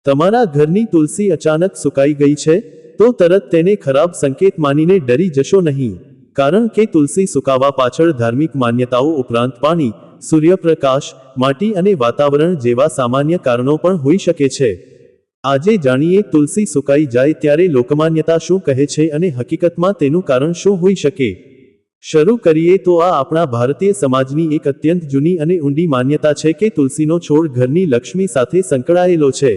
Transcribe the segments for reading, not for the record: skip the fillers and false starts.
તમારા ઘરની તુલસી અચાનક સુકાઈ ગઈ છે તો તરત તેને ખરાબ સંકેત માનીને ડરી જશો નહીં, કારણ કે તુલસી સુકાવા પાછળ ધાર્મિક માન્યતાઓ ઉપરાંત પાણી, સૂર્યપ્રકાશ, માટી અને વાતાવરણ જેવા સામાન્ય કારણો પણ હોઈ શકે છે. આજે જાણીએ તુલસી સુકાઈ જાય ત્યારે લોકમાન્યતા શું કહે છે અને હકીકતમાં તેનું કારણ શું હોઈ શકે. શરૂ કરીએ તો આ આપણા ભારતીય સમાજની એક અત્યંત જૂની અને ઊંડી માન્યતા છે કે તુલસીનો છોડ ઘરની લક્ષ્મી સાથે સંકળાયેલો છે.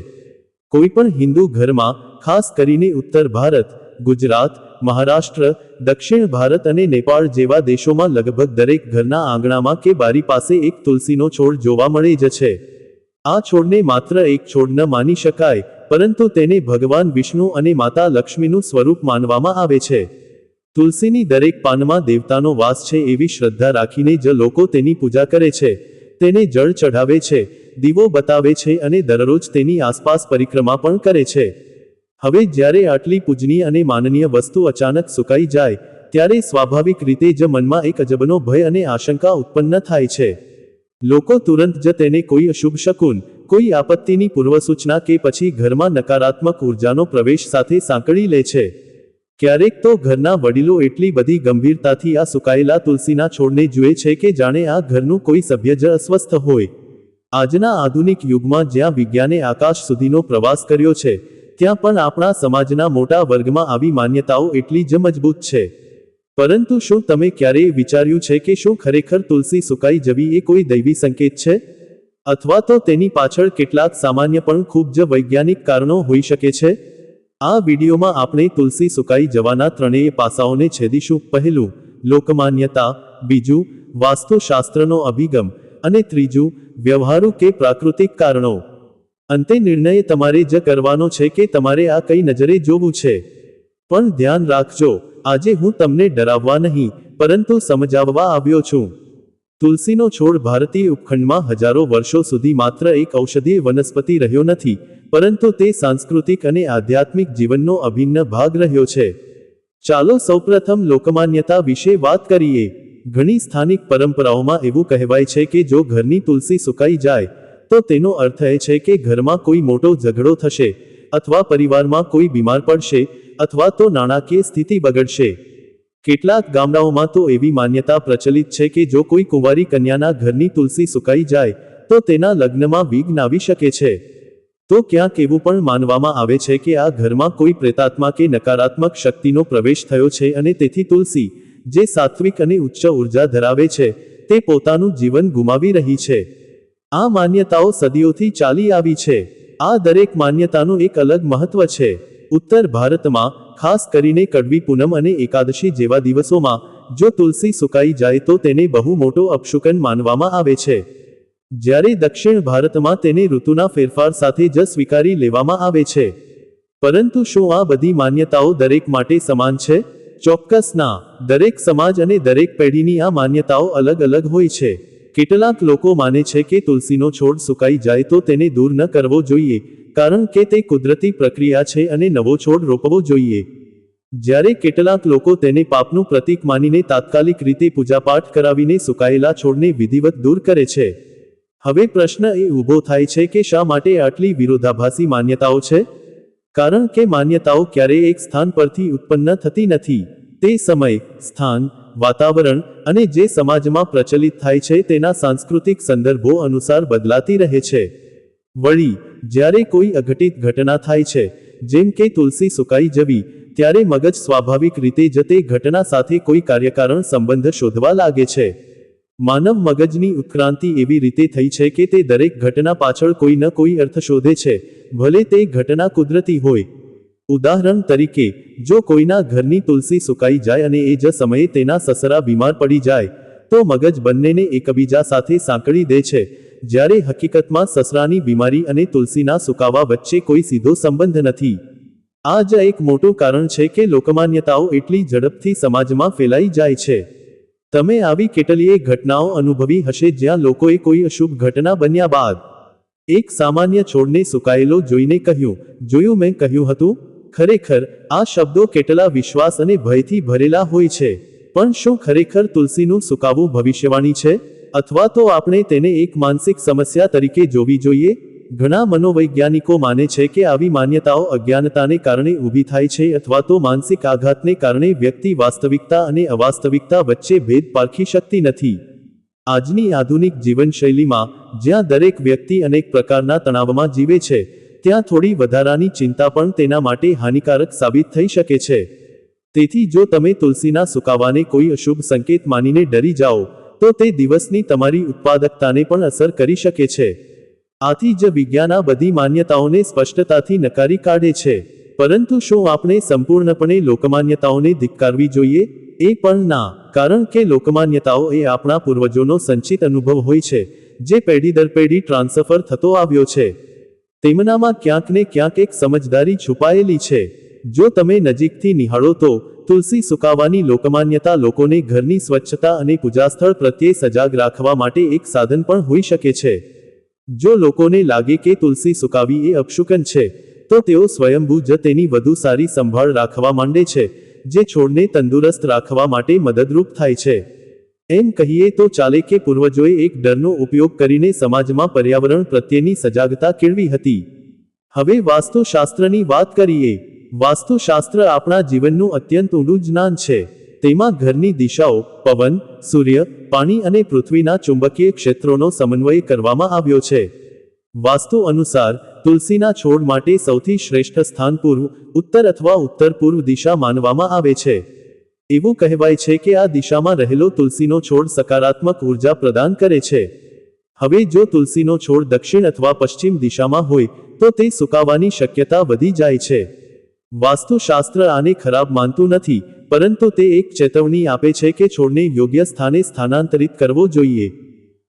કોઈપણ હિન્દુ ઘરમાં, ખાસ કરીને ઉત્તર ભારત, ગુજરાત, મહારાષ્ટ્ર, દક્ષિણ ભારત અને નેપાળ જેવા દેશોમાં લગભગ દરેક ઘરના આંગણામાં કે બારી પાસે એક તુલસીનો છોડ જોવા મળે જ છે. આ છોડને માત્ર એક છોડ ન માની શકાય, પરંતુ તેને ભગવાન વિષ્ણુ અને માતા લક્ષ્મીનું સ્વરૂપ માનવામાં આવે છે. તુલસીની દરેક પાનમાં દેવતાનો વાસ છે એવી શ્રદ્ધા રાખીને જ લોકો તેની પૂજા કરે છે, તેને જળ ચઢાવે છે, દીવો બતાવે છે અને દરરોજ તેની આસપાસ પરિક્રમા પણ કરે છે. હવે જ્યારે આટલી પૂજનીય અને માનનીય વસ્તુ અચાનક સુકાઈ જાય, ત્યારે સ્વાભાવિક રીતે જ મનમાં એક અજબનો ભય અને આશંકા ઉત્પન્ન થાય છે. લોકો તુરંત જ તેને કોઈ અશુભ શકુન, કોઈ આપત્તિની પૂર્વસૂચના કે પછી ઘરમાં નકારાત્મક ઉર્જાનો પ્રવેશ સાથે સાંકળી લે છે. ક્યારેક તો ઘરના વડીલો એટલી બધી ગંભીરતાથી આ સુકાયેલા તુલસીના છોડને જુએ છે કે જાણે આ ઘરનું કોઈ સભ્ય જ અસ્વસ્થ હોય. આજના આધુનિક યુગમાં જ્યાં વિજ્ઞાને આકાશ સુધીનો પ્રવાસ કર્યો છે, ત્યાં પણ આપણા સમાજના મોટા વર્ગમાં આવી માન્યતાઓ એટલી જ મજબૂત છે. પરંતુ શું તમે ક્યારેય વિચાર્યું છે કે શું ખરેખર તુલસી સુકાઈ જવી એ કોઈ દૈવી સંકેત છે? અથવા તો તેની પાછળ કેટલાક સામાન્ય પણ ખૂબ જ વૈજ્ઞાનિક કારણો હોઈ શકે છે? આ વિડીયોમાં આપણે તુલસી સુકાઈ જવાના ત્રણેય પાસાઓને છેદીશું. પહેલું, લોકમાન્યતા; બીજું, વાસ્તુશાસ્ત્રનો અભિગમ; અને ત્રીજું, વ્યવહારુ કે પ્રાકૃતિક કારણો. અંતે નિર્ણય તમારે જ કરવાનો છે કે તમારે આ કઈ નજરે જોવું છે. પણ ધ્યાન રાખજો, આજે હું તમને ડરાવવા નહીં, પરંતુ સમજાવવા આવ્યો છું. તુલસીનો છોડ ભારતીય ઉપખંડમાં હજારો વર્ષો સુધી માત્ર એક ઔષધીય વનસ્પતિ રહ્યો નથી, પરંતુ તે સાંસ્કૃતિક અને આધ્યાત્મિક જીવનનો અભિન્ન ભાગ રહ્યો છે. ચાલો સૌપ્રથમ લોકમાન્યતા વિશે વાત કરીએ. ઘણી સ્થાનિક પરંપરાઓમાં એવું કહેવાય છે કે જો ઘરની તુલસી સુકાઈ જાય, તો તેનો અર્થ એ છે કે ઘરમાં કોઈ મોટો ઝઘડો થશે, અથવા પરિવારમાં કોઈ બીમાર પડશે, અથવા તો નાણાકીય સ્થિતિ બગડશે. કેટલાક ગામડાઓમાં તો એવી માન્યતા પ્રચલિત છે કે જો કોઈ કુંવારી કન્યાના ઘરની તુલસી સુકાઈ જાય, તો તેના લગ્નમાં વિઘ્ન આવી શકે છે. તો ક્યાંક એવું પણ માનવામાં આવે છે કે આ ઘરમાં કોઈ પ્રેતાત્મા કે નકારાત્મક શક્તિનો પ્રવેશ થયો છે અને તેથી તુલસી, જે સાત્વિક અને ઉચ્ચ ઉર્જા ધરાવે છે, તે પોતાનું જીવન ગુમાવી રહી છે. આ માન્યતાઓ સદીઓથી ચાલી આવી છે. આ દરેક માન્યતાનું એક અલગ મહત્વ છે. ઉત્તર ભારતમાં, ખાસ કરીને કડવી પૂનમ અને એકાદશી જેવા દિવસોમાં, જો તુલસી સુકાઈ જાય તો તેને બહુ મોટો અપશુકન માનવામાં આવે છે. જ્યારે દક્ષિણ ભારતમાં તેને ઋતુના ફેરફાર સાથે જ સ્વીકારી લેવામાં આવે છે. પરંતુ શું આ બધી માન્યતાઓ દરેક માટે સમાન છે? ચોક્કસ ના. દરેક સમાજ અને દરેક પેઢીની આ માન્યતાઓ અલગ અલગ હોય છે. કેટલાક લોકો માને છે કે તુલસીનો છોડ સુકાઈ જાય તો તેને દૂર ન કરવો જોઈએ, કારણ કે તે કુદરતી પ્રક્રિયા છે અને નવો છોડ રોપવો જોઈએ. જ્યારે કેટલાક લોકો તેને પાપનું પ્રતીક માનીને તાત્કાલિક રીતે પૂજાપાઠ કરાવીને સુકાયેલા છોડને વિધિવત દૂર કરે છે. હવે પ્રશ્ન એ ઊભો થાય છે કે શા માટે આટલી વિરોધાભાસી માન્યતાઓ છે? કારણ કે માન્યતાઓ ક્યારેય એક સ્થાન પરથી ઉત્પન્ન થતી નથી. તે સમય, સ્થાન, વાતાવરણ અને જે સમાજમાં પ્રચલિત થાય છે તેના સાંસ્કૃતિક સંદર્ભો અનુસાર બદલાતી રહે છે. વળી, જ્યારે કોઈ અઘટિત ઘટના થાય છે, જેમ કે તુલસી સુકાઈ જવી, ત્યારે મગજ સ્વાભાવિક રીતે જ તે ઘટના સાથે કોઈ કાર્યકારણ સંબંધ શોધવા લાગે છે. માનવ મગજની ઉત્ક્રાંતિ એવી રીતે થઈ છે કે તે દરેક ઘટના પાછળ કોઈ ન કોઈ અર્થ શોધે છે, ભલે તે ઘટના કુદરતી હોય. ઉદાહરણ તરીકે, જો કોઈના ઘરની તુલસી સુકાઈ જાય અને એ જ સમયે તેના સસરા બીમાર પડી જાય, તો મગજ બંનેને એકબીજા સાથે સાંકળી દે છે, જ્યારે હકીકતમાં સસરાની બીમારી અને તુલસીના સુકાવા વચ્ચે કોઈ સીધો સંબંધ નથી. આ જ એક મોટું કારણ છે કે લોકમાન્યતાઓ એટલી ઝડપથી સમાજમાં ફેલાઈ જાય છે. તમે આવી કેટલીય ઘટનાઓ અનુભવી હશે જ્યાં લોકોએ કોઈ અશુભ ઘટના બન્યા બાદ એક સામાન્ય છોડને સુકાયેલો જોઈને કહ્યું, "જોયું, મેં કહ્યું હતું." ખરેખર, આ શબ્દો કેટલા વિશ્વાસ અને ભયથી ભરેલા હોય છે. પણ શું ખરેખર તુલસીનું સુકાવું ભવિષ્યવાણી છે? અથવા તો આપણે તેને એક માનસિક સમસ્યા તરીકે જોવી જોઈએ? ઘણા મનોવૈજ્ઞાનિકો માને છે કે આવી માન્યતાઓ અજ્ઞાનતાને કારણે ઊભી થાય છે અથવા તો માનસિક આઘાતને કારણે વ્યક્તિ વાસ્તવિકતા અને અવાસ્તવિકતા વચ્ચે ભેદ પારખી શકતી નથી. આજની આધુનિક જીવનશૈલીમાં, જ્યાં દરેક વ્યક્તિ અનેક પ્રકારના તણાવમાં જીવે છે, ત્યાં થોડી વધારાની ચિંતા પણ તેના માટે હાનિકારક સાબિત થઈ શકે છે. તેથી જો તમે તુલસીના સુકાવાને કોઈ અશુભ સંકેત માનીને ડરી જાઓ, તો તે દિવસની તમારી ઉત્પાદકતાને પણ અસર કરી શકે છે. આથી જ વિજ્ઞાન આ બધી માન્યતાઓને સ્પષ્ટતાથી નકારી કાઢે છે. પરંતુ શું આપણે સંપૂર્ણપણે લોકમાન્યતાઓને ધિક્કારવી જોઈએ? એ પણ ના, કારણ કે લોકમાન્યતાઓ એ આપણા પૂર્વજોનો સંચિત અનુભવ હોય છે, જે પેઢી દર પેઢી ટ્રાન્સફર થતો આવ્યો છે. તેમનામાં ક્યાંક ને ક્યાંક એક સમજદારી છુપાયેલી છે. જો તમે નજીકથી નિહાળો તો તુલસી સુકાવાની લોકમાન્યતા લોકોને ઘરની સ્વચ્છતા અને પૂજાસ્થળ પ્રત્યે સજાગ રાખવા માટે એક સાધન પણ હોઈ શકે છે. જો લોકોને લાગે કે તુલસી સુકાવી એ અપશુકન છે, તો તેઓ સ્વયંભૂ જ તેની વધુ સારી સંભાળ રાખવા માંડે છે, જે છોડને તંદુરસ્ત રાખવા માટે મદદરૂપ થાય છે. એમ કહીએ તો ચાલે કે પૂર્વજોએ એક ડરનો ઉપયોગ કરીને સમાજમાં પર્યાવરણ પ્રત્યેની સજાગતા કેળવી હતી. હવે વાસ્તુશાસ્ત્રની વાત કરીએ. વાસ્તુશાસ્ત્ર આપણા જીવનનું અત્યંત ઊંડું જ્ઞાન છે. તેમાં ઘરની દિશાઓ, પવન, સૂર્ય, પાણી અને પૃથ્વીના ચુંબકીય ક્ષેત્રોનો સમન્વય કરવામાં આવ્યો છે. વાસ્તુ અનુસાર તુલસીના છોડ માટે સૌથી શ્રેષ્ઠ સ્થાન પૂર્વ, ઉત્તર અથવા ઉત્તર પૂર્વ દિશા માનવામાં આવે છે. એવું કહેવાય છે કે આ દિશામાં રહેલો તુલસીનો છોડ સકારાત્મક ઉર્જા પ્રદાન કરે છે. હવે જો તુલસીનો છોડ દક્ષિણ અથવા પશ્ચિમ દિશામાં હોય, તો તે સુકાવાની શક્યતા વધી જાય છે. વાસ્તુશાસ્ત્ર આને ખરાબ માનતું નથી, પરંતુ તે એક ચેતવણી આપે છે કે છોડને યોગ્ય સ્થાને સ્થાનાંતરિત કરવો જોઈએ.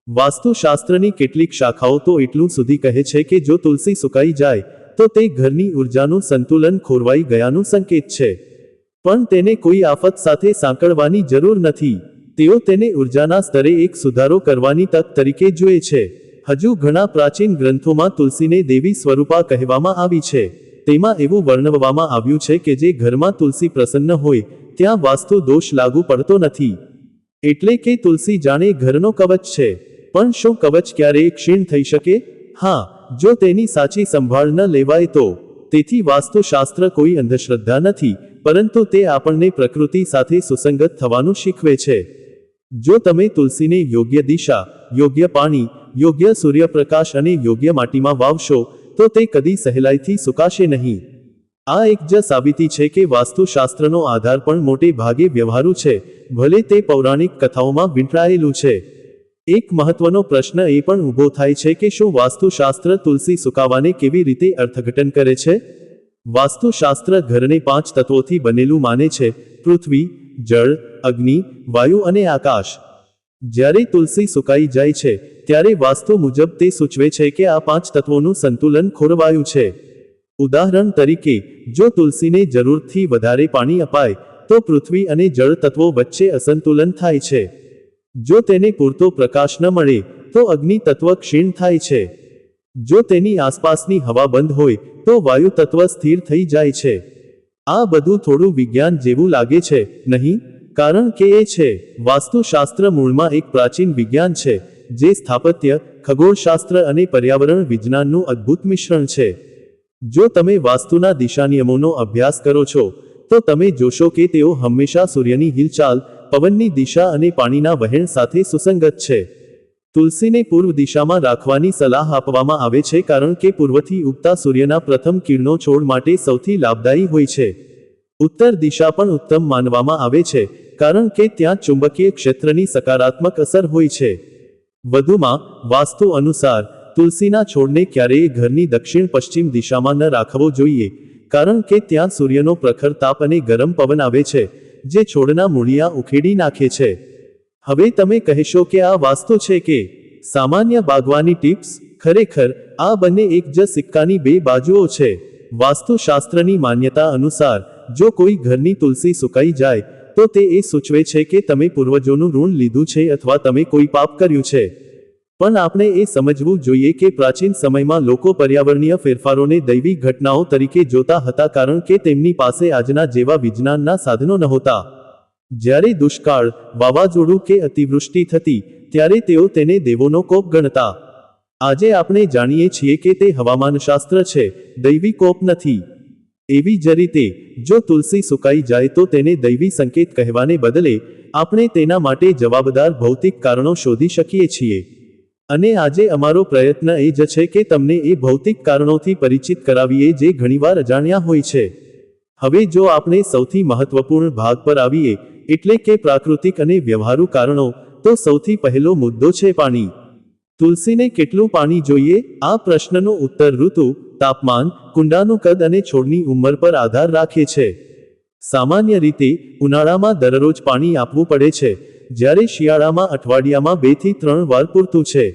વાસ્તુશાસ્ત્રની કેટલીક શાખાઓ તો એટલું સુધી કહે છે કે જો તુલસી સુકાઈ જાય, તો તે ઘરની ઉર્જાનું સંતુલન ખોરવાઈ ગયાનું સંકેત છે. પણ તેને કોઈ આફત સાથે સાંકળવાની જરૂર નથી. તેઓ તેને ઉર્જાના સ્તરે એક સુધારો કરવાની તક તરીકે જુએ છે. હજુ ઘણા પ્રાચીન ગ્રંથોમાં તુલસીને દેવી સ્વરૂપા કહેવામાં આવી છે. તેમાં એવું વર્ણવવામાં આવ્યું છે કે જે ઘરમાં તુલસી પ્રસન્ન હોય, ત્યાં વાસ્તુ દોષ લાગુ પડતો નથી. એટલે કે તુલસી જાણે ઘરનો કવચ છે. પણ શું કવચ ક્યારેય ક્ષીણ થઈ શકે? હા, જો તેની સાચી સંભાળ ન લેવાય તો. તેથી વાસ્તુશાસ્ત્ર કોઈ અંધશ્રદ્ધા નથી, પરંતુ તે આપણને પ્રકૃતિ સાથે સુસંગત થવાનું શીખવે છે. જો તમે તુલસીને યોગ્ય દિશા, યોગ્ય પાણી, યોગ્ય સૂર્યપ્રકાશ અને યોગ્ય માટીમાં વાવશો, તો તે કદી સહેલાઈથી સુકાશે નહીં. આ એક જ સાબિતી છે કે વાસ્તુશાસ્ત્રનો આધાર પણ મોટે ભાગે વ્યવહારુ છે, ભલે તે પૌરાણિક કથાઓમાં વીંટળાયેલું છે. એક મહત્વનો પ્રશ્ન એ પણ ઊભો થાય છે કે શું વાસ્તુશાસ્ત્ર તુલસી સુકાવાને કેવી રીતે અર્થઘટન કરે છે? વાસ્તુશાસ્ત્ર ઘરને 5 તત્વોથી બનેલું માને છે: પૃથ્વી, જળ, અગ્નિ, વાયુ અને આકાશ. જ્યારે તુલસી સુકાઈ જાય છે, ત્યારે વાસ્તુ મુજબ તે સૂચવે છે કે આ 5 તત્વોનું સંતુલન ખોરવાયું છે. ઉદાહરણ તરીકે, જો તુલસીને જરૂરથી વધારે પાણી અપાય, તો પૃથ્વી અને જળ તત્વો વચ્ચે અસંતુલન થાય છે. જો તેને પૂરતો પ્રકાશ ન મળે, તો અગ્નિ તત્વ ક્ષીણ થાય છે. જો તેની આસપાસની હવા બંધ હોય, તો વાયુ તત્વ સ્થિર થઈ જાય છે. આ બધું થોડું વિજ્ઞાન જેવું લાગે છે, નહીં? કારણ કે એ છે. વાસ્તુશાસ્ત્ર મૂળમાં એક પ્રાચીન વિજ્ઞાન છે, જે સ્થાપત્ય, ખગોળશાસ્ત્ર અને પર્યાવરણ વિજ્ઞાનનું અદ્ભુત મિશ્રણ છે. જો તમે વાસ્તુના દિશાનિયમોનો અભ્યાસ કરો છો, તો તમે જોશો કે તેઓ હંમેશા સૂર્યની હિલચાલ, પવનની દિશા અને પાણીના વહેણ સાથે સુસંગત છે. તુલસીને પૂર્વ દિશામાં રાખવાની સલાહ આપવામાં આવે છે કારણ કે પૂર્વથી ઉગતા સૂર્યના પ્રથમ કિરણો છોડ માટે સૌથી લાભદાયી હોય છે. ઉત્તર દિશા પણ ઉત્તમ માનવામાં આવે છે, કારણ કે ત્યાં ચુંબકીય ક્ષેત્રની સકારાત્મક અસર હોય છે. વધુમાં, વાસ્તુ અનુસાર, તુલસીના છોડને ક્યારેય ઘરની દક્ષિણ-પશ્ચિમ દિશામાં ન રાખવો જોઈએ, કારણ કે ત્યાં સૂર્યનો પ્રખર તાપ અને ગરમ પવન આવે છે, જે છોડના મૂળિયા ઉખેડી નાખે છે. હવે તમે કહેશો કે આ વાસ્તુ છે કે સામાન્ય બાગવાની ટિપ્સ? ખરેખર, આ બંને એક જ સિક્કાની બે બાજુઓ છે. વાસ્તુશાસ્ત્રની માન્યતા અનુસાર, જો કોઈ ઘરની તુલસી સુકાઈ જાય, તો તે એ સૂચવે છે કે તમે પૂર્વજોનું ઋણ લીધું છે અથવા તમે કોઈ પાપ કર્યું છે. પણ આપણે એ સમજવું જોઈએ કે પ્રાચીન સમયમાં લોકો પર્યાવરણીય ફેરફારોને દૈવી ઘટનાઓ તરીકે જોતા હતા કારણ કે તેમની પાસે આજના જેવા વિજ્ઞાનના સાધનો નહોતા. જ્યારે દુષ્કાળ, વાવાઝોડું કે અતિવૃષ્ટિ થતી, ત્યારે તેઓ તેને દેવોનો કોપ ગણતા. આજે આપણે જાણીએ છીએ કે તે હવામાનશાસ્ત્ર છે, દૈવી કોપ નથી. એવી જ રીતે જો તુલસી સુકાઈ જાય તો તેને દૈવી સંકેત કહેવાને બદલે આપણે તેના માટે જવાબદાર ભૌતિક કારણો શોધી શકીએ છીએ. અને આજે અમારો પ્રયત્ન એ જ છે કે તમને એ ભૌતિક કારણોથી પરિચિત કરાવીએ જે ઘણીવાર અજાણ્યા હોય છે. હવે જો આપણે સૌથી મહત્વપૂર્ણ ભાગ પર આવીએ, એટલે કે પ્રાકૃતિક અને વ્યવહારુ કારણો, તો સૌથી પહેલો મુદ્દો છે પાણી. તુલસીને કેટલું પાણી જોઈએ? આ પ્રશ્નનો ઉત્તર ઋતુ, તાપમાન, કુંડાનું કદ અને છોડની ઉંમર પર આધાર રાખે છે. સામાન્ય રીતે ઉનાળામાં દરરોજ પાણી આપવું પડે છે, જ્યારે શિયાળામાં અઠવાડિયામાં 2 થી 3 વાર પૂરતું છે.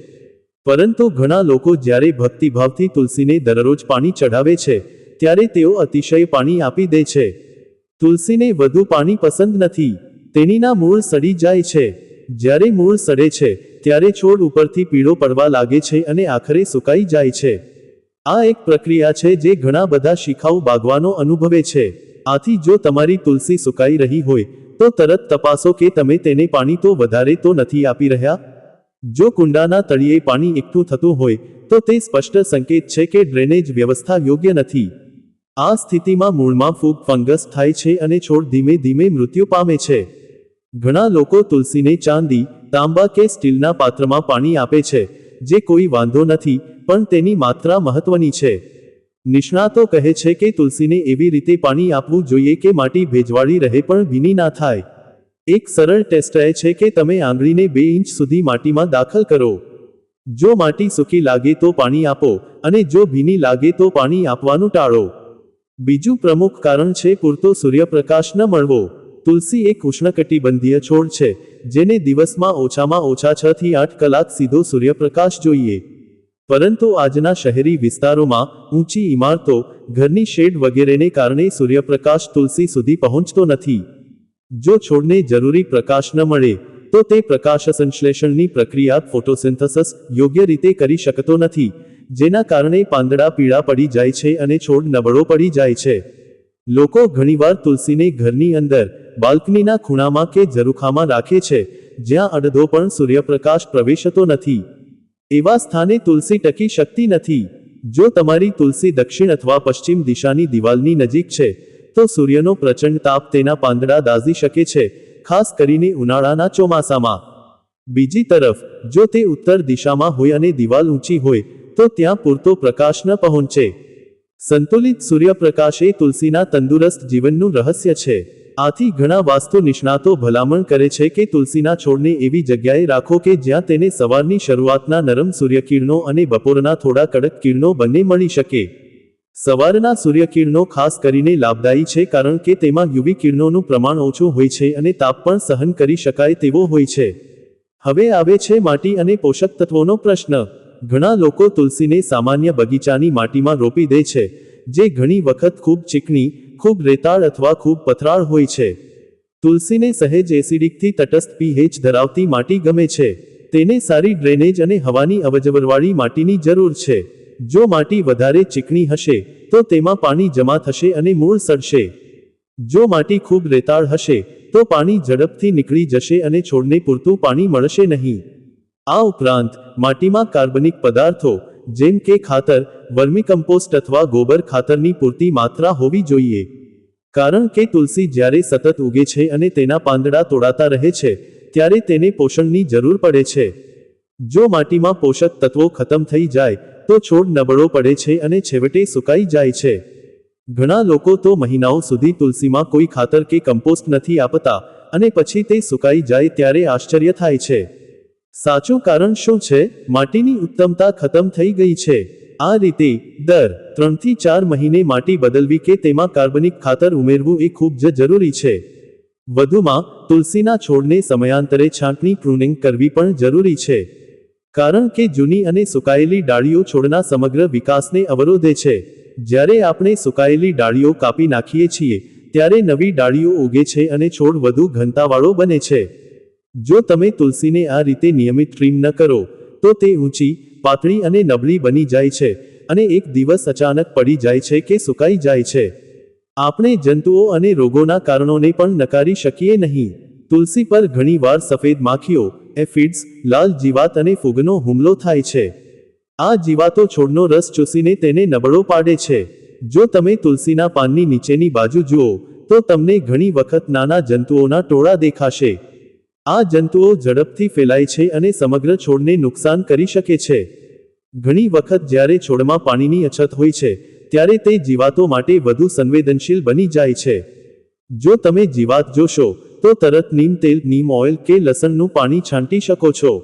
પરંતુ ઘણા લોકો જ્યારે ભક્તિભાવથી તુલસીને દરરોજ પાણી ચઢાવે છે, ત્યારે તેઓ અતિશય પાણી આપી દે છે. તુલસીને વધુ પાણી પસંદ નથી. તેનીના મૂળ સડી જાય છે. જ્યારે મૂળ સડે છે, ત્યારે છોડ ઉપરથી પીળો પડવા લાગે છે અને આખરે સુકાઈ જાય છે. આ એક પ્રક્રિયા છે જે ઘણા બધા શિખાઉ બાગવાનો અનુભવે છે. આથી જો તમારી તુલસી સુકાઈ રહી હોય, તો તરત તપાસો કે તમે તેને પાણી તો વધારે તો નથી આપી રહ્યા. જો કુંડાના તળિયે પાણી એકઠું થતું હોય, તો તે સ્પષ્ટ સંકેત છે કે ડ્રેનેજ વ્યવસ્થા યોગ્ય નથી. આ સ્થિતિમાં મૂળમાં ફૂગ ફંગસ થાય છે અને છોડ ધીમે ધીમે મૃત્યુ પામે છે. ઘણા લોકો તુલસીને ચાંદી, તાંબા કે સ્ટીલના પાત્રમાં પાણી આપે છે, જે કોઈ વાંધો નથી, પણ તેની માત્રા મહત્વની છે. નિષ્ણાતો કહે છે કે તુલસીને એવી રીતે પાણી આપવું જોઈએ કે માટી ભેજવાળી રહે પણ ભીની ના થાય. એક સરળ ટેસ્ટ એ છે કે તમે આંગળીને 2 ઇંચ સુધી માટીમાં દાખલ કરો. જો માટી સૂકી લાગે તો પાણી આપો, અને જો ભીની લાગે તો પાણી આપવાનું ટાળો. બીજું પ્રમુખ કારણ છે પૂરતો સૂર્યપ્રકાશ ન મળવો. તુલસી એક ઉષ્ણકટિબંધીય છોડ છે, જેને દિવસમાં ઓછામાં ઓછા 6 થી 8 કલાક સીધો સૂર્યપ્રકાશ જોઈએ. પરંતુ આજના શહેરી વિસ્તારોમાં ઊંચી ઇમારતો, ઘરની શેડ વગેરેને કારણે સૂર્યપ્રકાશ તુલસી સુધી પહોંચતો નથી. જો છોડને જરૂરી પ્રકાશ ન મળે, તો તે પ્રકાશસંશ્લેષણની પ્રક્રિયા ફોટોસિન્થેસિસ યોગ્ય રીતે કરી શકતો નથી, જેના કારણે પાંદડા પીળા પડી જાય છે અને છોડ નબળો પડી જાય છે. લોકો ઘણીવાર તુલસીને ઘરની અંદર, બાલ્કનીના ખૂણામાં કે ઝરૂખામાં રાખે છે, જ્યાં અડધો પણ સૂર્યપ્રકાશ પ્રવેશતો નથી. એવા સ્થાને તુલસી ટકી શકતી નથી. જો તમારી તુલસી દક્ષિણ અથવા પશ્ચિમ દિશાની દિવાલની નજીક છે, તો સૂર્યનો પ્રચંડ તાપ તેના પાંદડા દાઝી શકે છે, ખાસ કરીને ઉનાળાના ચોમાસામાં. બીજી તરફ, જો તે ઉત્તર દિશામાં હોય અને દિવાલ ઊંચી હોય, તો ત્યાં પૂરતો પ્રકાશ ન પહોંચે. સંતુલિત સૂર્યપ્રકાશ એ તુલસીના તંદુરસ્ત જીવનનું રહસ્ય છે. આથી ઘણા વાસ્તુ નિષ્ણાતો ભલામણ કરે છે કે તુલસીના છોડને એવી જગ્યાએ રાખો કે જ્યાં તેને સવારની શરૂઆતના નરમ સૂર્યકિરણો અને બપોરના થોડા કડક કિરણો બંને મળી શકે. સવારના સૂર્યકિરણો ખાસ કરીને લાભદાયી છે કારણ કે તેમાં યુવી કિરણોનું પ્રમાણ ઓછું હોય છે અને તાપ પણ સહન કરી શકાય તેવો હોય છે. હવે આવે છે માટી અને પોષક તત્વોનો પ્રશ્ન. ઘણા લોકો તુલસીને સામાન્ય બગીચાની માટીમાં રોપી દે છે, જે ઘણી વખત ખૂબ ચીકણી, ખૂબ રેતાળ અથવા ખૂબ પથરાળ હોય છે. તુલસીને સહેજ એસિડિકથી તટસ્થ pH ધરાવતી માટી ગમે છે. તેને સારી ડ્રેનેજ અને હવાની અવરજવરવાળી માટીની જરૂર છે. જો માટી વધારે ચીકણી હશે, તો તેમાં પાણી જમા થશે અને મૂળ સડશે. જો માટી ખૂબ રેતાળ હશે, તો પાણી ઝડપથી નીકળી જશે અને છોડને પૂરતું પાણી મળશે નહીં. આ ઉપરાંત, માટીમાં કાર્બનિક પદાર્થો, જેમ કે ખાતર, વર્મિકમ્પોસ્ટ અથવા ગોબર ખાતરની પૂરતી માત્રા હોવી જોઈએ. કારણ કે તુલસી જ્યારે સતત ઉગે છે અને તેના પાંદડા તોડાતા રહે છે, ત્યારે તેને પોષણની જરૂર પડે છે. જો માટીમાં પોષક તત્વો ખતમ થઈ જાય, તો છોડ નબળો પડે છે અને છેવટે સુકાઈ જાય છે. ઘણા લોકો તો મહિનાઓ સુધી તુલસીમાં કોઈ ખાતર કે કમ્પોસ્ટ નથી આપતા, અને પછી તે સુકાઈ જાય ત્યારે આશ્ચર્ય થાય છે. સાચું કારણ શું છે? માટીની ઉત્તમતા ખતમ થઈ ગઈ છે. આ રીતે, દર 3 થી 4 મહિને માટી બદલવી કે તેમાં કાર્બનિક ખાતર ઉમેરવું એ ખૂબ જ જરૂરી છે. વધુમાં, તુલસીના છોડને સમયાંતરે છાંટણી પ્રુનિંગ કરવી પણ જરૂરી છે. કારણ કે જૂની અને સુકાયેલી ડાળીઓ છોડના સમગ્ર વિકાસને અવરોધે છે. જ્યારે આપણે સુકાયેલી ડાળીઓ કાપી નાખીએ છીએ, ત્યારે નવી ડાળીઓ ઉગે છે અને છોડ વધુ ઘનતાવાળો બને છે. જો તમે તુલસીને આ રીતે નિયમિત ટ્રીમ ન કરો, તો તે ઊંચી, પાતળી અને નબળી બની જાય છે, અને એક દિવસ અચાનક પડી જાય છે કે સુકાઈ જાય છે. આપણે જંતુઓ અને રોગોના કારણોને પણ નકારી શકીએ નહીં. તુલસી પર ઘણીવાર સફેદ માખીઓ, એફિડ્સ, લાલ જીવાત અને ફૂગનો હુમલો થાય છે. આ જીવાતો છોડનો રસ ચૂસીને તેને નબળો પાડે છે. જો તમે તુલસીના પાનની નીચેની બાજુ જુઓ તો તમને ઘણી વખત નાના જંતુઓના ટોળા દેખાશે. આ જંતુઓ ઝડપથી ફેલાય છે અને સમગ્ર છોડને નુકસાન કરી શકે છે. ઘણી વખત જ્યારે છોડમાં પાણીની અછત હોય છે ત્યારે તે જીવાતો માટે વધુ સંવેદનશીલ બની જાય છે. જો તમે જીવાત જોશો તો તરત નીમ તેલ, નીમ ઓઇલ કે લસણનું પાણી છાંટી શકો છો.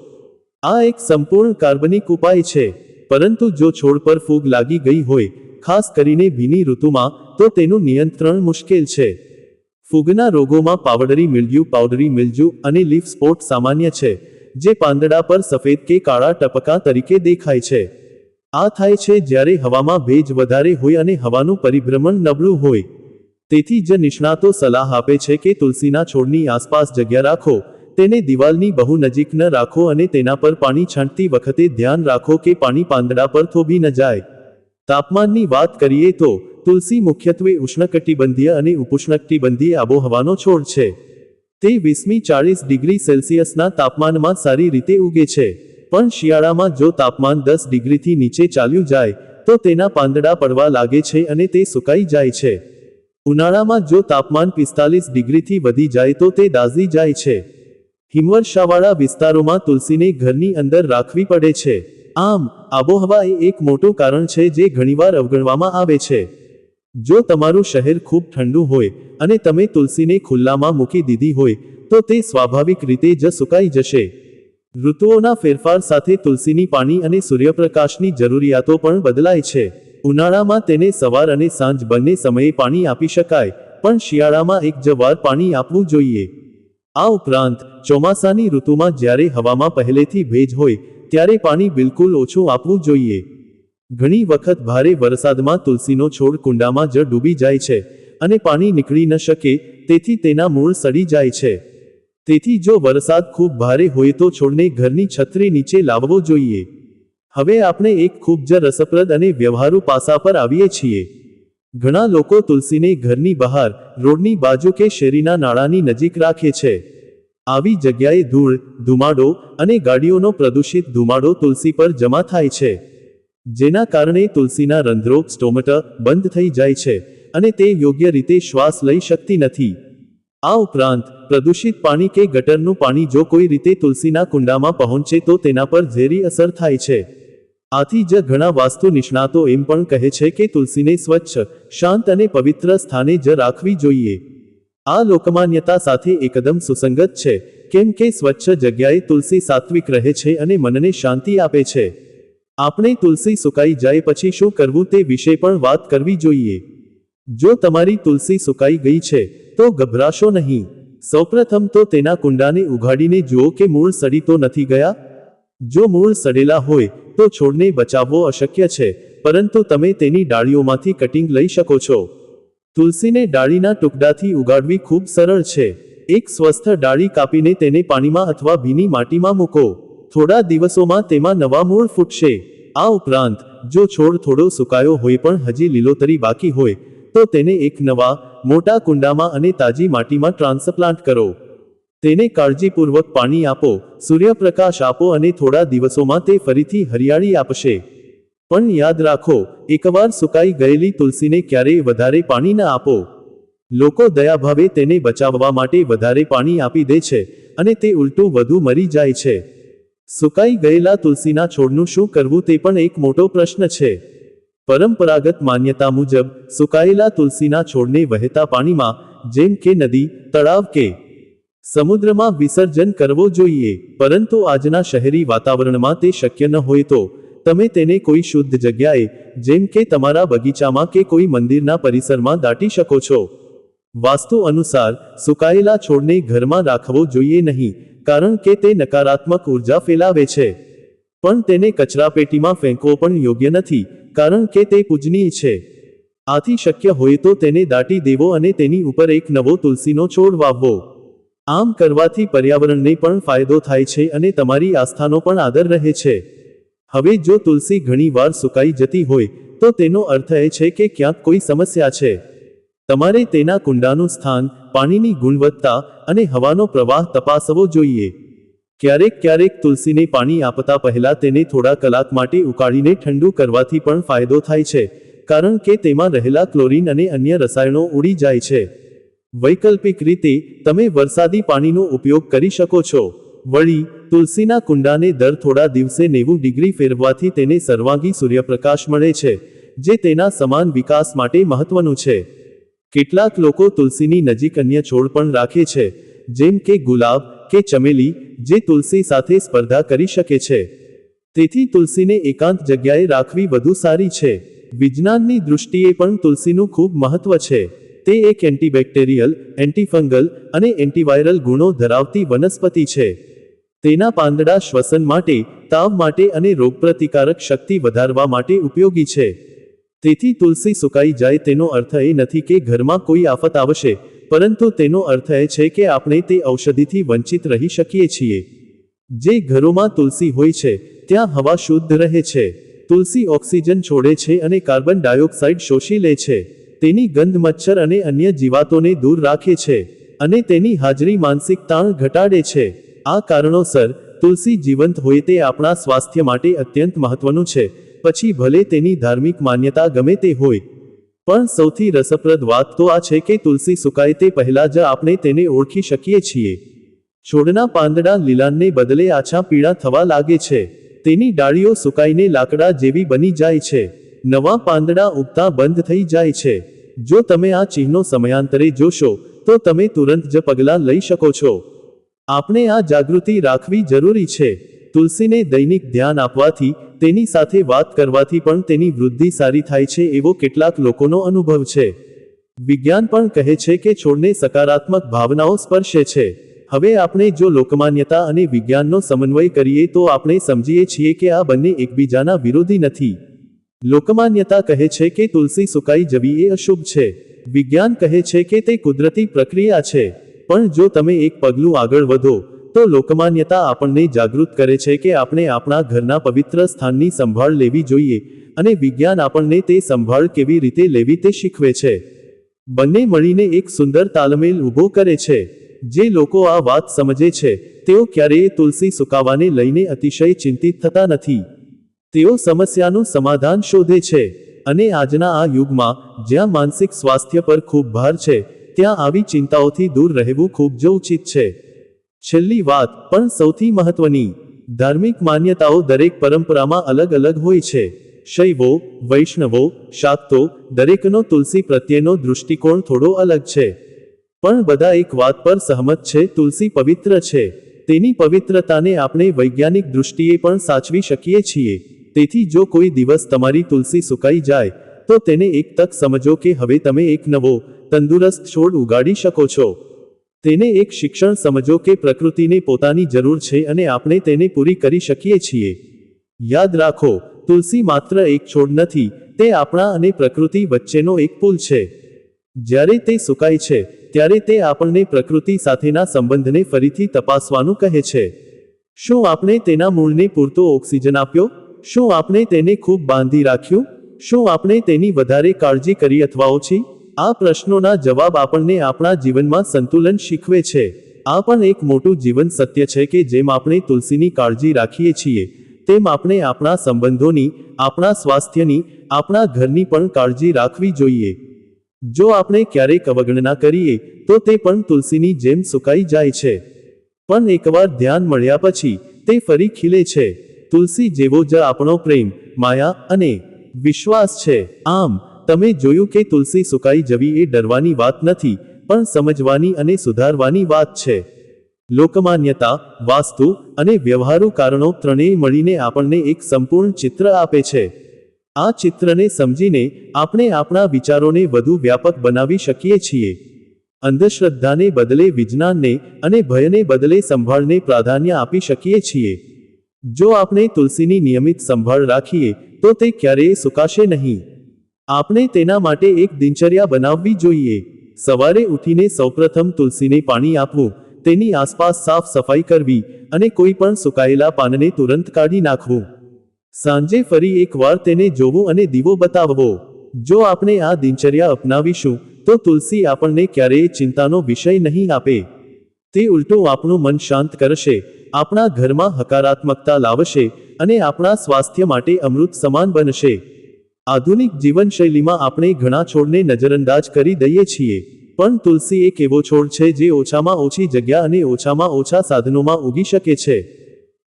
આ એક સંપૂર્ણ કાર્બનિક ઉપાય છે. પરંતુ જો છોડ પર ફૂગ લાગી ગઈ હોય, ખાસ કરીને ભીની ઋતુમાં, તો તેનું નિયંત્રણ મુશ્કેલ છે. ફૂગના રોગોમાં પાવડરી મિલ્ડ્યુ અને લીફ સ્પોટ સામાન્ય છે, જે પાંદડા પર સફેદ કે કાળા ટપકા તરીકે દેખાય છે. આ થાય છે જ્યારે હવામાં ભેજ વધારે હોય અને હવાનું પરિભ્રમણ નબળું હોય. તેથી જ નિષ્ણાતો સલાહ આપે છે કે તુલસીના છોડની આસપાસ જગ્યા રાખો, તેને દિવાલની બહુ નજીક ન રાખો અને તેના પર પાણી છાંટતી વખતે ધ્યાન રાખો કે પાણી પાંદડા પર થોભી ન જાય. તાપમાનની વાત કરીએ તો તુલસી મુખ્યત્વે ઉષ્ણકટિબંધીય અને ઉપોષ્ણકટિબંધીય આબોહવાનો છોડ છે. તે 20-40 ડિગ્રી સેલ્સિયસના તાપમાનમાં સારી રીતે ઉગે છે. પણ શિયાળામાં જો તાપમાન 10 ડિગ્રીથી નીચે ચાલ્યું જાય તો તેના પાંદડા પડવા લાગે છે અને તે સુકાઈ જાય છે. ઉનાળામાં જો તાપમાન 45 ડિગ્રીથી વધી જાય તો તે દાઝી જાય છે. હિમવર્ષાવાળા વિસ્તારોમાં તુલસીને ઘરની અંદર રાખવી પડે છે. આમ, આબોહવા એ એક મોટું કારણ છે જે ઘણીવાર અવગણવામાં આવે છે. જો તમારું શહેર ખૂબ ઠંડુ હોય અને તમે તુલસીને ખુલ્લામાં મૂકી દીધી હોય તો તે સ્વાભાવિક રીતે જ સુકાઈ જશે. ઋતુઓના ફેરફાર સાથે તુલસીની પાણી અને સૂર્યપ્રકાશની જરૂરિયાતો પણ બદલાય છે. ઉનાળામાં તેને સવાર અને સાંજ બંને સમયે પાણી આપી શકાય, પણ શિયાળામાં એક જ વાર પાણી આપવું જોઈએ. આ ઉપરાંત ચોમાસાની ઋતુમાં જ્યારે હવામાં પહેલેથી ભેજ હોય ત્યારે પાણી બિલકુલ ઓછું આપવું જોઈએ. ઘણી વખત ભારે વરસાદમાં તુલસીનો છોડ કુંડામાં જ ડૂબી જાય છે અને પાણી નીકળી ન શકે, તેથી તેના મૂળ સડી જાય છે. તેથી જો વરસાદ ખૂબ ભારે હોય તો છોડને ઘરની છત્રી નીચે લાવવો જોઈએ. હવે આપણે એક ખૂબ જ રસપ્રદ અને વ્યવહારુ પાસા પર આવીએ છીએ. ઘણા લોકો તુલસીને ઘરની બહાર, રોડની બાજુ કે શેરીના નાળાની નજીક રાખે છે. આવી જગ્યાએ ધૂળ, ધુમાડો અને ગાડીઓનો પ્રદૂષિત ધુમાડો તુલસી પર જમા થાય છે, જેના કારણે તુલસીના રંધ્રો, સ્ટોમટા, બંધ થઈ જાય છે અને તે યોગ્ય રીતે શ્વાસ લઈ શકતી નથી. આ ઉપરાંત પ્રદૂષિત પાણી કે ગટરનું પાણી જો કોઈ રીતે તુલસીના કુંડામાં પહોંચે તો તેના પર ઝેરી અસર થાય છે. આથી જ ઘણા વાસ્તુ નિષ્ણાતો એમ પણ કહે છે કે તુલસીને સ્વચ્છ, શાંત અને પવિત્ર સ્થાને જ રાખવી જોઈએ. આ લોકમાન્યતા સાથે એકદમ સુસંગત છે, કેમ કે સ્વચ્છ જગ્યાએ તુલસી સાત્વિક રહે છે અને મનને શાંતિ આપે છે. આપણે તુલસી સુકાઈ જાય પછી શું કરવું તે વિશે પણ વાત કરવી જોઈએ. જો તમારી તુલસી સુકાઈ ગઈ છે તો ગભરાશો નહીં. સૌપ્રથમ તો તેના કુંડાને ઉઘાડીને જુઓ કે મૂળ સડી તો નથી ગયા. જો મૂળ સડેલા હોય તો છોડને બચાવવો અશક્ય છે, પરંતુ તમે તેની ડાળીઓમાંથી કટિંગ લઈ શકો છો. તુલસીને ડાળીના ટુકડાથી ઉગાડવી ખૂબ સરળ છે. એક સ્વસ્થ ડાળી કાપીને તેને પાણીમાં અથવા ભીની માટીમાં મૂકો. થોડા દિવસોમાં તેમાં નવા મૂળ ફૂટશે. આ ઉપરાંત જો છોડ થોડો સુકાયો હોય પણ હજી લીલોતરી બાકી હોય તો તેને એક નવા, મોટા કુંડામાં અને તાજી માટીમાં ટ્રાન્સપ્લાન્ટ કરો. તેને કાળજીપૂર્વક પાણી આપો, સૂર્યપ્રકાશ આપો અને થોડા દિવસોમાં તે ફરીથી હરિયાળી આપશે. પણ યાદ રાખો, એકવાર સુકાઈ ગયેલી તુલસીને ક્યારેય વધારે પાણી ન આપો. લોકો દયાભાવે તેને બચાવવા માટે વધારે પાણી આપી દે છે અને તે ઉલટું વધુ મરી જાય છે. સુકાઈ ગયેલા તુલસીના છોડનું શું કરવું તે પણ એક મોટો પ્રશ્ન છે. પરંપરાગત માન્યતા મુજબ સુકાયેલા તુલસીના છોડને વહેતા પાણીમાં, જેમ કે નદી, તળાવ કે સમુદ્રમાં વિસર્જન કરવો જોઈએ. પરંતુ આજના શહેરી વાતાવરણમાં તે શક્ય ન હોય તો તમે તેને કોઈ શુદ્ધ જગ્યાએ, જેમ કે તમારા બગીચામાં કે કોઈ મંદિરના પરિસરમાં દાટી શકો છો. વાસ્તુ અનુસાર સુકાયેલા છોડને ઘરમાં રાખવો જોઈએ નહીં, કારણ કે તે નકારાત્મક ઉર્જા ફેલાવે છે. પણ તેને કચરાપેટીમાં ફેંકવો પણ યોગ્ય નથી, કારણ કે તે પૂજનીય છે. આથી શક્ય હોય તો તેને દાટી દેવો અને તેની ઉપર એક નવો તુલસીનો છોડ વાવવો. આમ કરવાથી પર્યાવરણને પણ ફાયદો થાય છે અને તમારી આસ્થાનો પણ આદર રહે છે. હવે જો તુલસી ઘણી વાર સુકાઈ જતી હોય તો તેનો અર્થ એ છે કે ક્યાંક કોઈ સમસ્યા છે. તમારે તેના કુંડાનું સ્થાન, પાણીની ગુણવત્તા અને હવાનો પ્રવાહ તપાસવો જોઈએ. ક્યારેક ક્યારેક તુલસીને પાણી આપતા પહેલા તેને થોડા કલાક માટે ઉકાળીને ઠંડુ કરવાથી પણ ફાયદો થાય છે, કારણ કે તેમાં રહેલા ક્લોરીન અને અન્ય રસાયણો ઉડી જાય છે. વૈકલ્પિક રીતે, તમે વરસાદી પાણીનો ઉપયોગ કરી શકો છો. વળી, તુલસીના કુંડાને દર થોડા દિવસે 90 ડિગ્રી ફેરવવાથી તેને સર્વાંગી સૂર્યપ્રકાશ મળે છે, જે તેના સમાન વિકાસ માટે મહત્વનું છે. કેટલાક લોકો તુલસીની નજીક અન્ય છોડ પણ રાખે છે, જેમ કે ગુલાબ કે ચમેલી, જે તુલસી સાથે સ્પર્ધા કરી શકે છે. તેથી તુલસીને એકાંત જગ્યાએ રાખવી વધુ સારી છે. વિજ્ઞાનની દૃષ્ટિએ પણ તુલસીનું ખૂબ મહત્વ છે. તે એક એન્ટીબેક્ટેરિયલ, એન્ટીફંગલ અને એન્ટીવાયરલ ગુણો ધરાવતી વનસ્પતિ છે. તેના પાંદડા શ્વસન માટે, તાવ માટે અને રોગપ્રતિકારક શક્તિ વધારવા માટે ઉપયોગી છે. તેથી તુલસી સુકાઈ જાય તેનો અર્થ એ નથી કે ઘરમાં કોઈ આફત આવશે, પરંતુ તેનો અર્થ એ છે કે આપણે તે ઔષધિથી વંચિત રહી શકીએ છીએ. જે ઘરોમાં તુલસી હોય છે, ત્યાં હવા શુદ્ધ રહે છે. તુલસી ઓક્સિજન છોડે છે અને કાર્બન ડાયોક્સાઇડ શોષી લે છે. તેની ગંધ મચ્છર અને અન્ય જીવાતોને દૂર રાખે છે, અને તેની હાજરી માનસિક તાણ ઘટાડે છે. આ કારણોસર, તુલસી જીવંત હોય તે આપણા સ્વાસ્થ્ય માટે અત્યંત મહત્વનું છે, પછી ભલે તેની ધાર્મિક માન્યતા ગમે તે હોય. પણ સૌથી રસપ્રદ વાત તો આ છે કે તુલસી સુકાય તે પહેલા જ આપણે તેને ઓળખી શકીએ છીએ. છોડના પાંદડા લીલાને બદલે આછા પીળા થવા લાગે છે. તેની ડાળીઓ સુકાઈને લાકડા જેવી બની જાય છે. નવા પાંદડા ઉગતા બંધ થઈ જાય છે. જો તમે આ ચિહ્નો સમયાંતરે જોશો, તો તમે તુરંત જ પગલાં લઈ શકો છો. આપણે આ જાગૃતિ રાખવી જરૂરી છે. તુલસીને દૈનિક ધ્યાન આપવાથી, તેની સાથે વાત કરવાથી પણ તેની વૃદ્ધિ સારી થાય છે એવો કેટલાક લોકોનો અનુભવ છે. વિજ્ઞાન પણ કહે છે કે છોડને સકારાત્મક ભાવનાઓ સ્પર્શે છે. હવે આપણે જો લોકમાન્યતા અને વિજ્ઞાનનો સમન્વય કરીએ તો આપણે સમજીએ છીએ કે આ બંને એકબીજાના વિરોધી નથી. લોકમાન્યતા કહે છે કે તુલસી સુકાઈ જવી એ અશુભ છે. વિજ્ઞાન કહે છે કે તે કુદરતી પ્રક્રિયા છે. પણ જો તમે એક પગલું આગળ વધો, તો લોકમાન્યતા આપણને જાગૃત કરે છે કે આપણે આપણા ઘરના પવિત્ર સ્થાનની સંભાળ લેવી જોઈએ, અને વિજ્ઞાન આપણને તે સંભાળ કેવી રીતે લેવી તે શીખવે છે. બંને મળીને એક સુંદર તાલમેલ ઊભો કરે છે. જે લોકો આ વાત સમજે છે, તેઓ ક્યારેય તુલસી સુકાવાને લઈને અતિશય ચિંતિત થતા નથી. તેઓ સમસ્યાનું સમાધાન શોધે છે. અને આજના આ યુગમાં, જ્યાં માનસિક સ્વાસ્થ્ય પર ખૂબ ભાર છે, ત્યાં આવી ચિંતાઓથી દૂર રહેવું ખૂબ જ ઉચિત છે. છેલ્લી વાત, પણ સૌથી મહત્વની, ધાર્મિક માન્યતાઓ દરેક પરંપરામાં અલગ અલગ હોય છે. શૈવો, વૈષ્ણવો, શાક્તો, દરેકનો તુલસી પ્રત્યેનો દૃષ્ટિકોણ થોડો અલગ છે. પણ બધા એક વાત પર સહમત છે: તુલસી પવિત્ર છે. તેની પવિત્રતાને આપણે વૈજ્ઞાનિક દૃષ્ટિએ પણ સાચવી શકીએ છીએ. તેથી જો કોઈ દિવસ તમારી તુલસી સુકાઈ જાય, તો તેને એક તક સમજો કે હવે તમે એક નવો, તંદુરસ્ત છોડ ઉગાડી શકો છો. તેને એક શિક્ષણ સમજો કે પ્રકૃતિને પોતાની જરૂર છે અને આપણે તેને પૂરી કરી શકીએ છીએ. યાદ રાખો, તુલસી માત્ર એક છોડ નથી, તે આપણા અને પ્રકૃતિ વચ્ચેનો એક પુલ છે. જ્યારે તે સુકાય છે, ત્યારે તે આપણને પ્રકૃતિ સાથેના સંબંધને ફરીથી તપાસવાનું કહે છે. શું આપણે તેના મૂળને પૂરતો ઓક્સિજન આપ્યો? શું આપણે તેને ખૂબ બાંધી રાખ્યું? શું આપણે તેની વધારે કાળજી કરી અથવા ઓછી? આ પ્રશ્નોના જવાબ આપણને આપણા જીવનમાં સંતુલન શીખવે છે. આ પણ એક મોટું જીવન સત્ય છે કે જેમ આપણે તુલસીની કાળજી રાખીએ છીએ, તેમ આપણે આપણા સંબંધોની, આપણા સ્વાસ્થ્યની, આપણા ઘરની પણ કાળજી રાખવી જોઈએ. જો આપણે ક્યારેક અવગણના કરીએ, તો તે પણ તુલસીની જેમ સુકાઈ જાય છે. પણ એકવાર ધ્યાન મળ્યા પછી, તે ફરી ખીલે છે. તુલસી જેવો જ આપણો પ્રેમ, માયા અને વિશ્વાસ છે. આમ, તમે જોયું કે તુલસી સુકાઈ જવી એ ડરવાની વાત નથી, પણ સમજવાની અને સુધારવાની વાત છે. લોકમાન્યતા, વાસ્તુ અને વ્યવહારુ કારણો ત્રણેય મળીને આપણને એક સંપૂર્ણ ચિત્ર આપે છે. આ ચિત્રને સમજીને, આપણે આપણા વિચારોને વધુ વ્યાપક બનાવી શકીએ છીએ. અંધશ્રદ્ધાને બદલે વિજ્ઞાનને, અને ભયને બદલે સંભાળને પ્રાધાન્ય આપી શકીએ છીએ. જો આપણે તુલસીની નિયમિત સંભાળ રાખીએ, તો તે ક્યારેય સુકાશે નહીં. આપણે તેના માટે એક દિનચર્યા બનાવવી જોઈએ. સવારે ઉઠીને સૌપ્રથમ તુલસીને પાણી આપવું, તેની આસપાસ સાફ સફાઈ કરવી, અને કોઈ પણ સુકાયેલા પાનને તુરંત કાઢી નાખવું. સાંજે ફરી એકવાર તેને જોવું અને દીવો બતાવવો. જો આપણે આ દિનચર્યા અપનાવીશું, તો તુલસી આપણને ક્યારેય ચિંતાનો વિષય નહીં આપે. તે ઉલટું આપણું મન શાંત કરશે, આપણા ઘરમાં હકારાત્મકતા લાવશે અને આપણા સ્વાસ્થ્ય માટે અમૃત સમાન બનશે. આધુનિક જીવનશૈલીમાં આપણે ઘણા છોડને નજરઅંદાજ કરી દઈએ છીએ, પણ તુલસી એક એવો છોડ છે જે ઓછામાં ઓછી જગ્યા અને ઓછામાં ઓછા સાધનોમાં ઉગી શકે છે.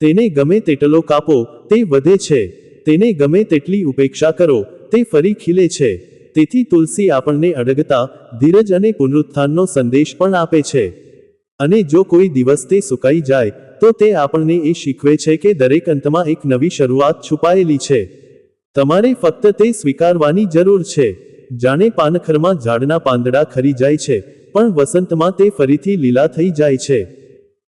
તેને ગમે તેટલો કાપો, તે વધે છે. તેને ગમે તેટલી ઉપેક્ષા કરો, તે ફરી ખીલે છે. તેથી તુલસી આપણને અડગતા, ધીરજ અને પુનરુત્થાનનો સંદેશ પણ આપે છે. અને જો કોઈ દિવસ તે સુકાઈ જાય, તો તે આપણને એ શીખવે છે કે દરેક અંતમાં એક નવી શરૂઆત છુપાયેલી છે. તમારે ફક્ત તે સ્વીકારવાની જરૂર છે. જાણે પાનખરમાં ઝાડના પાંદડા ખરી જાય છે, પણ વસંતમાં તે ફરીથી લીલા થઈ જાય છે.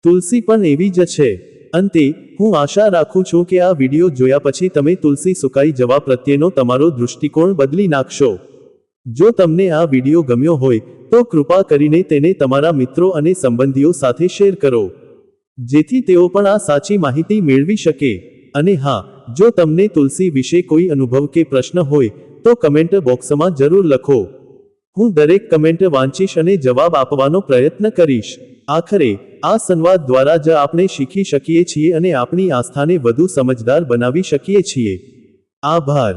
તુલસી પણ એવી જ છે. અંતે, હું આશા રાખું છું કે આ વિડિયો જોયા પછી તમે તુલસી સુકાઈ જવા પ્રત્યેનો તમારો દૃષ્ટિકોણ બદલી નાખશો. જો તમને આ વિડિયો ગમ્યો હોય, તો કૃપા કરીને તેને તમારા મિત્રો અને સંબંધીઓ સાથે શેર કરો, જેથી તેઓ પણ આ સાચી માહિતી મેળવી શકે. અને હા, જો તમને તુલસી વિશે કોઈ અનુભવ કે પ્રશ્ન હોય, તો કમેન્ટ બોક્સમાં જરૂર લખો. હું દરેક કમેન્ટ વાંચીશ અને જવાબ આપવાનો પ્રયત્ન કરીશ. આખરે, આ સંવાદ દ્વારા જ આપણે શીખી શકીએ છીએ અને આપણી આસ્થાને વધુ સમજદાર બનાવી શકીએ છીએ. આભાર.